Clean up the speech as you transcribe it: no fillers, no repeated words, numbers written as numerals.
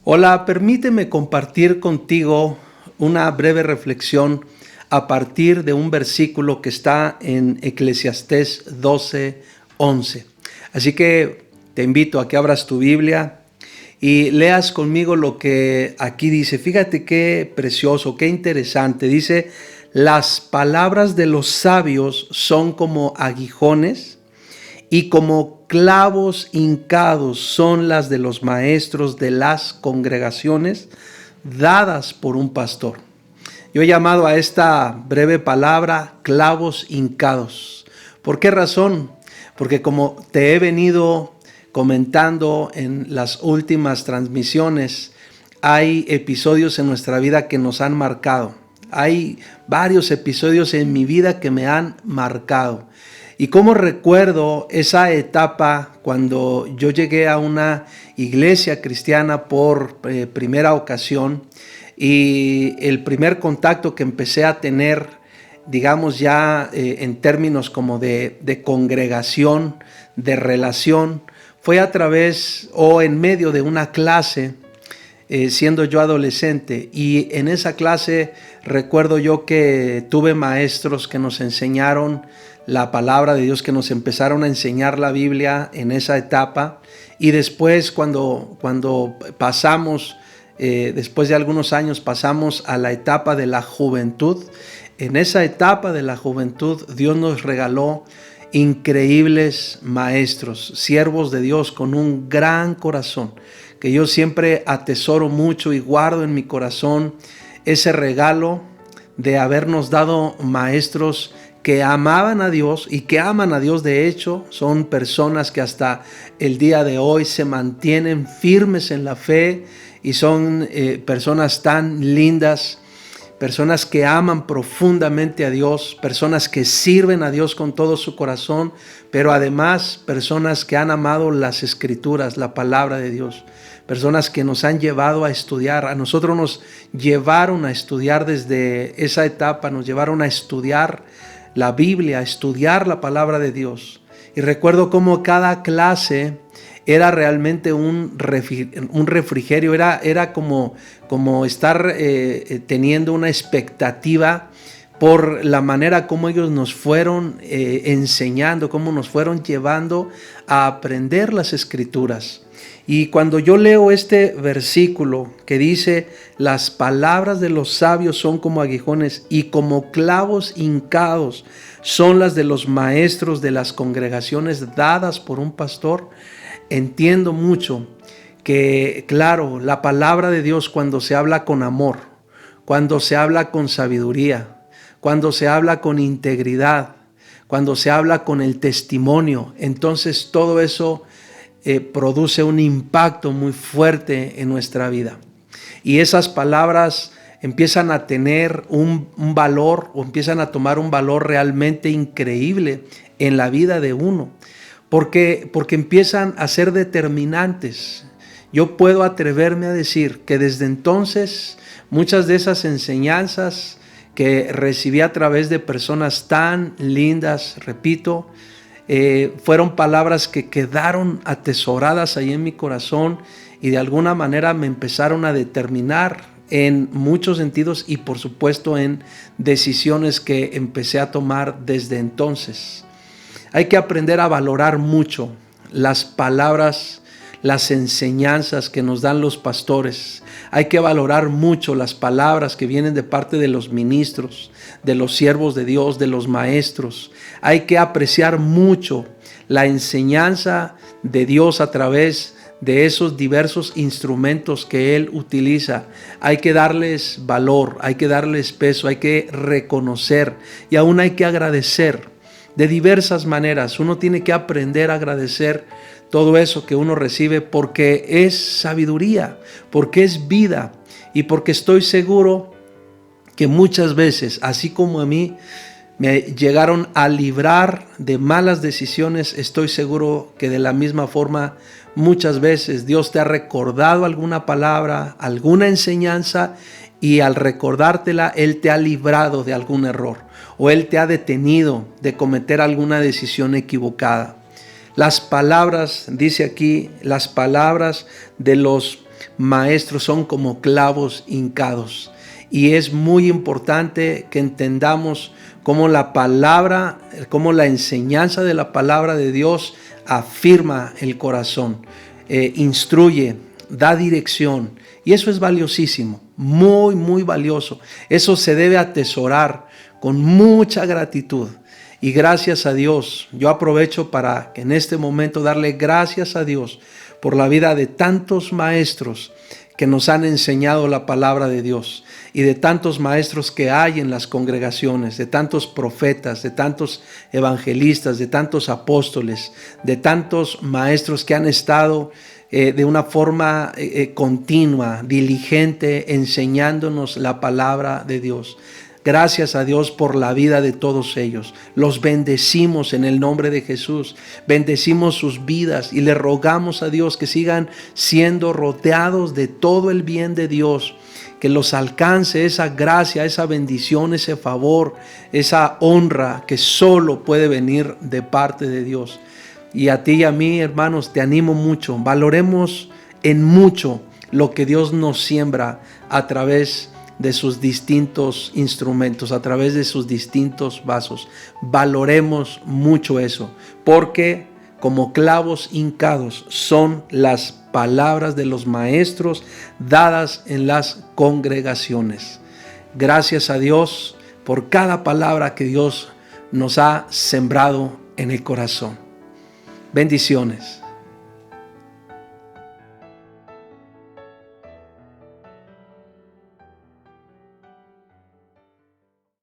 Hola, permíteme compartir contigo una breve reflexión a partir de un versículo que está en Eclesiastés 12:11. Así que te invito a que abras tu Biblia y leas conmigo lo que aquí dice. Fíjate qué precioso, qué interesante. Dice: las palabras de los sabios son como aguijones y como clavos hincados son las de los maestros de las congregaciones dadas por un pastor. Yo he llamado a esta breve palabra clavos hincados. ¿Por qué razón? Porque como te he venido comentando en las últimas transmisiones, hay episodios en nuestra vida que nos han marcado. Hay varios episodios en mi vida que me han marcado. Y cómo recuerdo esa etapa cuando yo llegué a una iglesia cristiana por primera ocasión, y el primer contacto que empecé a tener, digamos ya en términos como de congregación, de relación, fue a través o en medio de una clase, siendo yo adolescente. Y en esa clase recuerdo yo que tuve maestros que nos enseñaron la palabra de Dios, que nos empezaron a enseñar la Biblia en esa etapa. Y después cuando pasamos, después de algunos años, pasamos a la etapa de la juventud. En esa etapa de la juventud Dios nos regaló increíbles maestros, siervos de Dios con un gran corazón, que yo siempre atesoro mucho y guardo en mi corazón ese regalo de habernos dado maestros que amaban a Dios y que aman a Dios. De hecho, son personas que hasta el día de hoy se mantienen firmes en la fe y son personas tan lindas, personas que aman profundamente a Dios, personas que sirven a Dios con todo su corazón, pero además personas que han amado las Escrituras, la palabra de Dios, personas que nos han llevado a estudiar. A nosotros nos llevaron a estudiar desde esa etapa, nos llevaron a estudiar la Biblia, a estudiar la palabra de Dios. Y recuerdo cómo cada clase era realmente un refrigerio, era como estar teniendo una expectativa por la manera como ellos nos fueron enseñando, cómo nos fueron llevando a aprender las Escrituras. Y cuando yo leo este versículo que dice: las palabras de los sabios son como aguijones y como clavos hincados son las de los maestros de las congregaciones dadas por un pastor, entiendo mucho que, claro, la palabra de Dios, cuando se habla con amor, cuando se habla con sabiduría, cuando se habla con integridad, cuando se habla con el testimonio, entonces todo eso produce un impacto muy fuerte en nuestra vida. Y esas palabras empiezan a tener un valor o empiezan a tomar un valor realmente increíble en la vida de uno, porque empiezan a ser determinantes. Yo puedo atreverme a decir que desde entonces muchas de esas enseñanzas que recibí a través de personas tan lindas, repito, fueron palabras que quedaron atesoradas ahí en mi corazón y de alguna manera me empezaron a determinar en muchos sentidos y por supuesto en decisiones que empecé a tomar desde entonces. Hay que aprender a valorar mucho las palabras, las enseñanzas que nos dan los pastores. Hay que valorar mucho las palabras que vienen de parte de los ministros, de los siervos de Dios, de los maestros. Hay que apreciar mucho la enseñanza de Dios a través de esos diversos instrumentos que Él utiliza. Hay que darles valor, hay que darles peso, hay que reconocer y aún hay que agradecer de diversas maneras. Uno tiene que aprender a agradecer todo eso que uno recibe porque es sabiduría, porque es vida y porque estoy seguro que muchas veces, así como a mí, me llegaron a librar de malas decisiones, estoy seguro que de la misma forma muchas veces Dios te ha recordado alguna palabra, alguna enseñanza y al recordártela Él te ha librado de algún error o Él te ha detenido de cometer alguna decisión equivocada. Las palabras, dice aquí, las palabras de los maestros son como clavos hincados. Y es muy importante que entendamos cómo la palabra, cómo la enseñanza de la palabra de Dios afirma el corazón, instruye, da dirección. Y eso es valiosísimo, muy, muy valioso. Eso se debe atesorar con mucha gratitud. Y gracias a Dios, yo aprovecho para en este momento darle gracias a Dios por la vida de tantos maestros que nos han enseñado la palabra de Dios y de tantos maestros que hay en las congregaciones, de tantos profetas, de tantos evangelistas, de tantos apóstoles, de tantos maestros que han estado de una forma continua, diligente, enseñándonos la palabra de Dios. Gracias a Dios por la vida de todos ellos. Los bendecimos en el nombre de Jesús. Bendecimos sus vidas y le rogamos a Dios que sigan siendo rodeados de todo el bien de Dios. Que los alcance esa gracia, esa bendición, ese favor, esa honra que solo puede venir de parte de Dios. Y a ti y a mí, hermanos, te animo mucho. Valoremos en mucho lo que Dios nos siembra a través de sus distintos instrumentos, a través de sus distintos vasos. Valoremos mucho eso, porque como clavos hincados son las palabras de los maestros dadas en las congregaciones. Gracias a Dios por cada palabra que Dios nos ha sembrado en el corazón. Bendiciones.